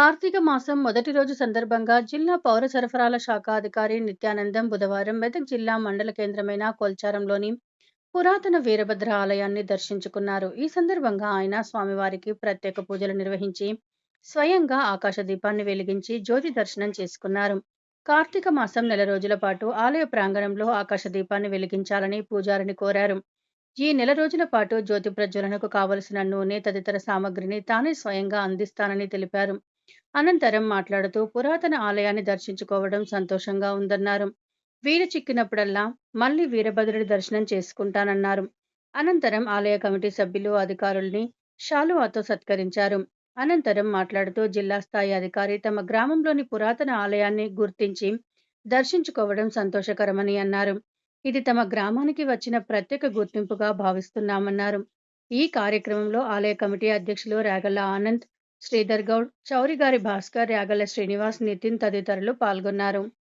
కార్తీక మాసం మొదటి రోజు సందర్భంగా జిల్లా పౌర సరఫరాల శాఖ అధికారి నిత్యానందం బుధవారం మెదక్ జిల్లా మండల కేంద్రమైన కొల్చారంలోని పురాతన వీరభద్ర ఆలయాన్ని దర్శించుకున్నారు. ఈ సందర్భంగా ఆయన స్వామివారికి ప్రత్యేక పూజలు నిర్వహించి స్వయంగా ఆకాశ దీపాన్ని వెలిగించి జ్యోతి దర్శనం చేసుకున్నారు. కార్తీక మాసం నెల రోజుల పాటు ఆలయ ప్రాంగణంలో ఆకాశ దీపాన్ని వెలిగించాలని పూజారిని కోరారు. ఈ నెల రోజుల పాటు జ్యోతి ప్రజ్వలనకు కావలసిన నూనె తదితర సామగ్రిని తానే స్వయంగా అందిస్తానని తెలిపారు. అనంతరం మాట్లాడుతూ పురాతన ఆలయాన్ని దర్శించుకోవడం సంతోషంగా ఉందన్నారు. వీలు చిక్కినప్పుడల్లా మళ్ళీ వీరభద్రుడి దర్శనం చేసుకుంటానన్నారు. అనంతరం ఆలయ కమిటీ సభ్యులు అధికారుల్ని శాలువాతో సత్కరించారు. అనంతరం మాట్లాడుతూ జిల్లా స్థాయి అధికారి తమ గ్రామంలోని పురాతన ఆలయాన్ని గుర్తించి దర్శించుకోవడం సంతోషకరమని అన్నారు. ఇది తమ గ్రామానికి వచ్చిన ప్రత్యేక గుర్తింపుగా భావిస్తున్నామన్నారు. ఈ కార్యక్రమంలో ఆలయ కమిటీ అధ్యక్షులు రాగళ్ల ఆనంద్, శ్రీధర్ గౌడ్, చౌరిగారి భాస్కర్, యాగళ్ల శ్రీనివాస్, నితిన్ తదితరులు పాల్గొన్నారు.